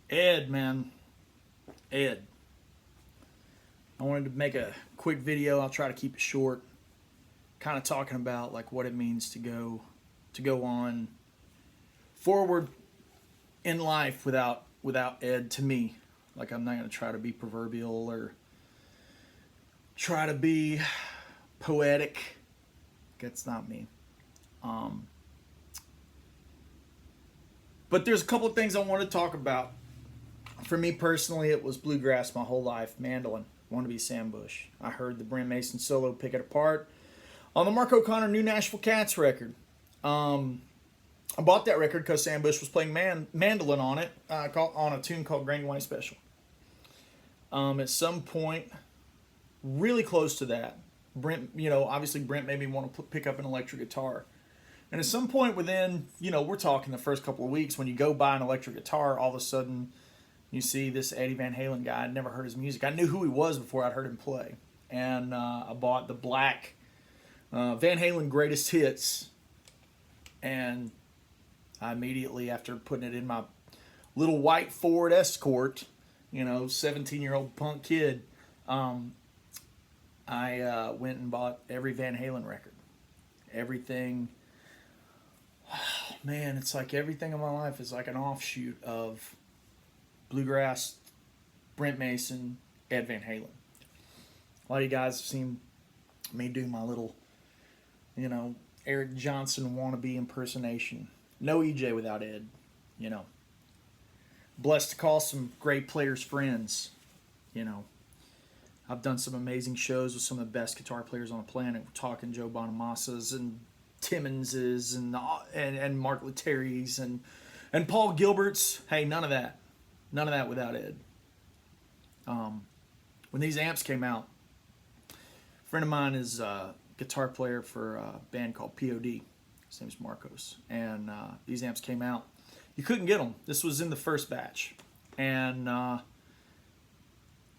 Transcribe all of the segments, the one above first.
Ed, man. Ed. I wanted to make a quick video. I'll try to keep it short. Kind of talking about like what it means to go on forward in life without Ed to me. Like I'm not gonna try to be proverbial or try to be poetic. That's not me. Um, but there's a couple of things I want to talk about. For me personally, it was bluegrass my whole life. Mandolin. Want to be Sam Bush. I heard the Brent Mason solo Pick It Apart on the Mark O'Connor New Nashville Cats record. I bought that record because Sam Bush was playing mandolin on it, on a tune called Granny White Special. At some point, really close to that, Brent, obviously Brent made me want to pick up an electric guitar. And at some point within, we're talking the first couple of weeks, when you go buy an electric guitar, all of a sudden you see this Eddie Van Halen guy. I'd never heard his music. I knew who he was before I'd heard him play. And I bought the black Van Halen Greatest Hits. And I immediately, after putting it in my little white Ford Escort, 17-year-old punk kid, I went and bought every Van Halen record. Everything. Oh, man, it's like everything in my life is like an offshoot of bluegrass, Brent Mason, Ed Van Halen. A lot of you guys have seen me do my little, Eric Johnson wannabe impersonation. No EJ without Ed, Blessed to call some great players friends, I've done some amazing shows with some of the best guitar players on the planet. We're talking Joe Bonamassa's and Timmonses and Mark Lettieri's and Paul Gilbert's. Hey, none of that without Ed. When these amps came out, a friend of mine is a guitar player for a band called POD. His name's Marcos. And these amps came out. You couldn't get them. This was in the first batch. And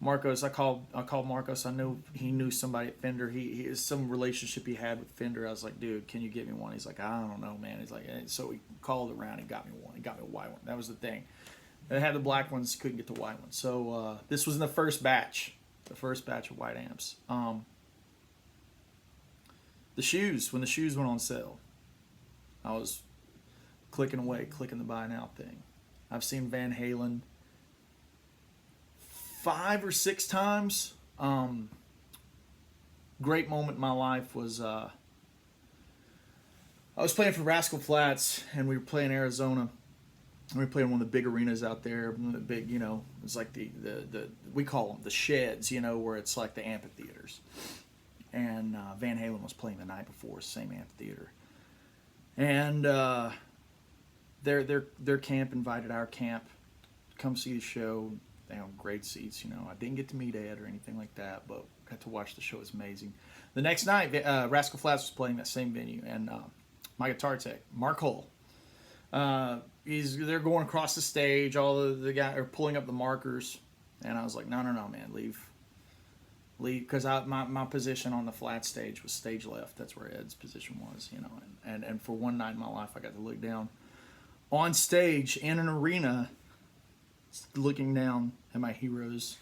Marcos, I called Marcos. I knew he knew somebody at Fender. He is some relationship he had with Fender. I was like, dude, can you get me one? He's like, I don't know, man. He's like, so he called around. He got me one. He got me a white one. That was the thing. They had the black ones, couldn't get the white ones. So this was in the first batch of white amps. The shoes, when the shoes went on sale, I was clicking the buy now thing. I've seen Van Halen 5 or 6 times. Great moment in my life was I was playing for Rascal Flatts, and we were playing Arizona. We were playing one of the big arenas out there, the big, it's like the we call them the sheds, where it's like the amphitheaters. And Van Halen was playing the night before, same amphitheater. And their camp invited our camp to come see the show. They had great seats, I didn't get to meet Ed or anything like that, but got to watch the show. It was amazing. The next night, Rascal Flatts was playing that same venue, and my guitar tech, Mark Hull, they're going across the stage. All the guys are pulling up the markers, and I was like, no, man, leave, because my position on the flat stage was stage left. That's where Ed's position was, and for one night in my life, I got to look down on stage in an arena, looking down at my heroes,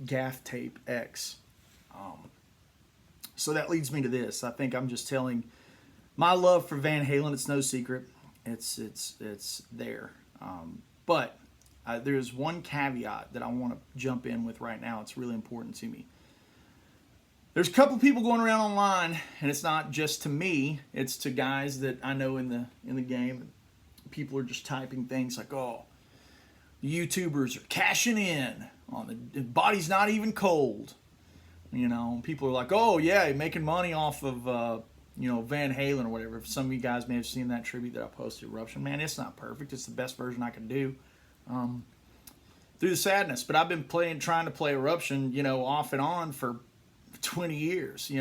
gaff tape X. So that leads me to this. I think I'm just telling my love for Van Halen. It's no secret. It's there. But there's one caveat that I want to jump in with right now. It's really important to me. There's a couple people going around online, and it's not just to me. It's to guys that I know in the game. People are just typing things like, "Oh, YouTubers are cashing in on the body's not even cold." People are like, "Oh yeah, making money off of Van Halen or whatever." Some of you guys may have seen that tribute that I posted, Eruption. Man, it's not perfect. It's the best version I can do. Through the sadness, but I've been trying to play Eruption, off and on for 20 years,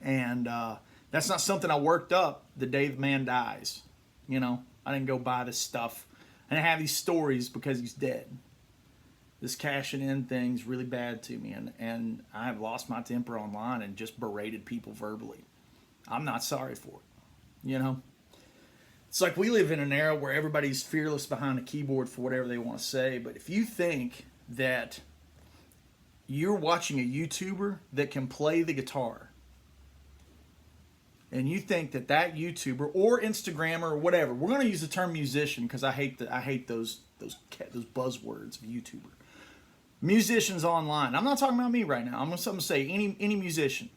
and that's not something I worked up the day the man dies. I didn't go buy this stuff. And I have these stories because he's dead. This cashing in thing's really bad to me, and I have lost my temper online and just berated people verbally. I'm not sorry for it, It's like we live in an era where everybody's fearless behind a keyboard for whatever they want to say. But if you think that you're watching a YouTuber that can play the guitar, and you think that that YouTuber or Instagrammer or whatever, we're going to use the term musician because I hate those buzzwords of YouTuber. Musicians online. I'm not talking about me right now. I'm going to say any musician.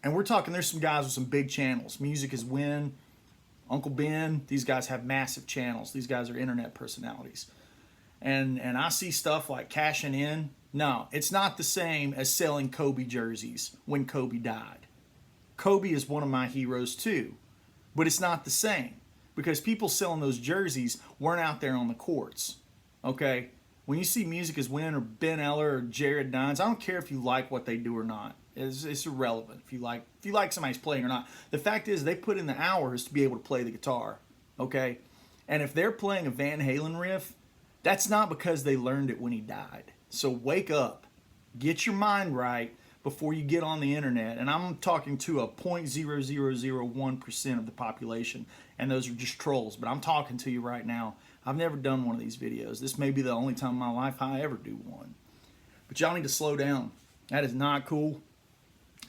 And we're talking, there's some guys with some big channels. Music is Win, Uncle Ben. These guys have massive channels. These guys are internet personalities. And I see stuff like cashing in. No, it's not the same as selling Kobe jerseys when Kobe died. Kobe is one of my heroes too. But it's not the same. Because people selling those jerseys weren't out there on the courts. Okay? When you see Music is Win or Ben Eller or Jared Dines, I don't care if you like what they do or not. It's irrelevant if you like somebody's playing or not. The fact is they put in the hours to be able to play the guitar. Okay? And if they're playing a Van Halen riff, that's not because they learned it when he died. So wake up. Get your mind right before you get on the internet. And I'm talking to a 0.0001% of the population. And those are just trolls. But I'm talking to you right now. I've never done one of these videos. This may be the only time in my life I ever do one. But y'all need to slow down. That is not cool.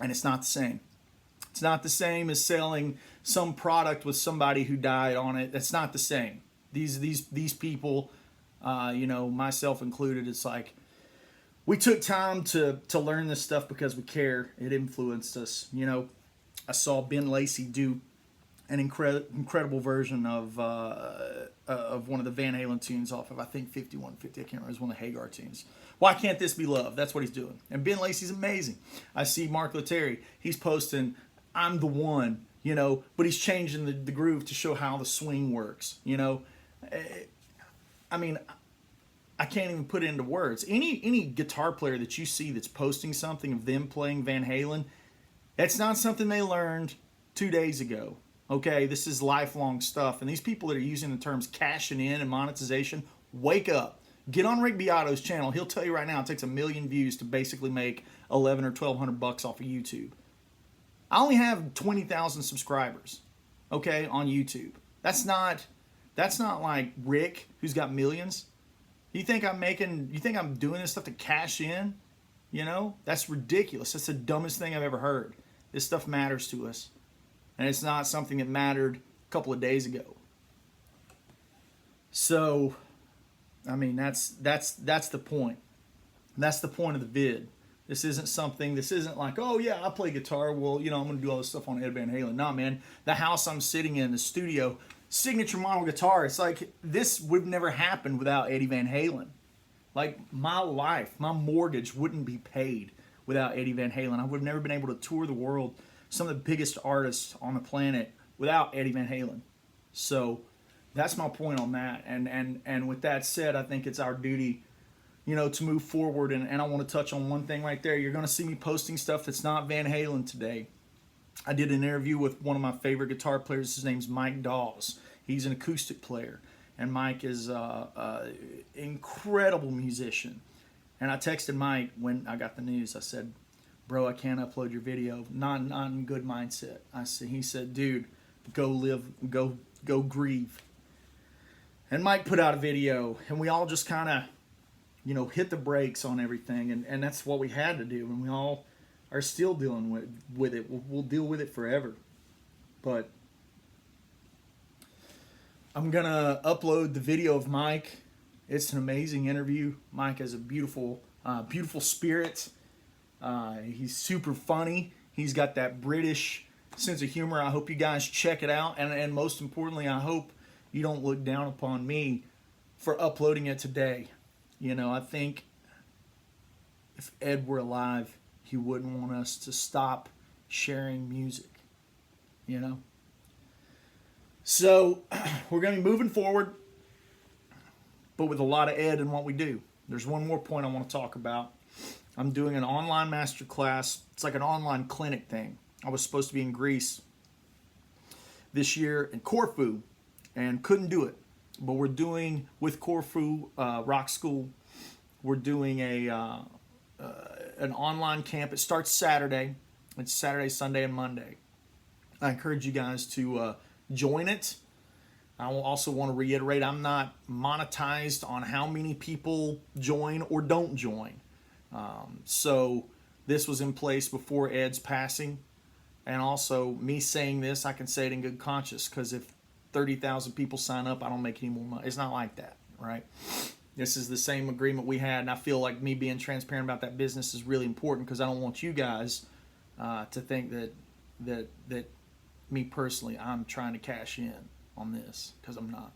And it's not the same. It's not the same as selling some product with somebody who died on it. That's not the same. These people, myself included, it's like we took time to learn this stuff because we care. It influenced us. I saw Ben Lacey do an incredible version of one of the Van Halen tunes off of, I think, 5150. I can't remember. It was one of the Hagar tunes. Why Can't This Be Love? That's what he's doing. And Ben Lacey's amazing. I see Mark Letary. He's posting, I'm the one, but he's changing the groove to show how the swing works, I mean, I can't even put it into words. Any guitar player that you see that's posting something of them playing Van Halen, that's not something they learned 2 days ago. Okay, this is lifelong stuff. And these people that are using the terms cashing in and monetization, wake up. Get on Rick Beato's channel. He'll tell you right now it takes 1 million views to basically make 11 or 1,200 bucks off of YouTube. I only have 20,000 subscribers, okay, on YouTube. That's not like Rick, who's got millions. You think I'm doing this stuff to cash in? That's ridiculous. That's the dumbest thing I've ever heard. This stuff matters to us. And it's not something that mattered a couple of days ago. So, I mean, that's the point. That's the point of the vid. This isn't like, oh yeah, I play guitar. Well, I'm going to do all this stuff on Ed Van Halen. Nah, man. The house I'm sitting in, the studio, signature model guitar. It's like this would never happen without Eddie Van Halen. Like my life, my mortgage wouldn't be paid without Eddie Van Halen. I would have never been able to tour the world, some of the biggest artists on the planet, without Eddie Van Halen. So that's my point on that. And with that said, I think it's our duty, to move forward. And I want to touch on one thing right there. You're going to see me posting stuff that's not Van Halen today. I did an interview with one of my favorite guitar players. His name's Mike Dawes. He's an acoustic player. And Mike is an incredible musician. And I texted Mike when I got the news. I said, bro, I can't upload your video. Not in good mindset. He said, dude, go live, go grieve. And Mike put out a video, and we all just kind of, hit the brakes on everything. And that's what we had to do. And we all are still dealing with it. We'll deal with it forever. But I'm going to upload the video of Mike. It's an amazing interview. Mike has a beautiful spirit. He's super funny. He's got that British sense of humor. I hope you guys check it out. And most importantly, I hope you don't look down upon me for uploading it today. I think if Ed were alive, he wouldn't want us to stop sharing music. So we're going to be moving forward, but with a lot of Ed in what we do. There's one more point I want to talk about. I'm doing an online master class. It's like an online clinic thing. I was supposed to be in Greece this year in Corfu and couldn't do it. But we're doing, with Corfu Rock School, we're doing an online camp. It starts Saturday. It's Saturday, Sunday, and Monday. I encourage you guys to join it. I also want to reiterate, I'm not monetized on how many people join or don't join. So this was in place before Ed's passing. And also, me saying this, I can say it in good conscience, because if 30,000 people sign up, I don't make any more money. It's not like that, right? This is the same agreement we had, and I feel like me being transparent about that business is really important, because I don't want you guys to think that me personally, I'm trying to cash in on this, because I'm not.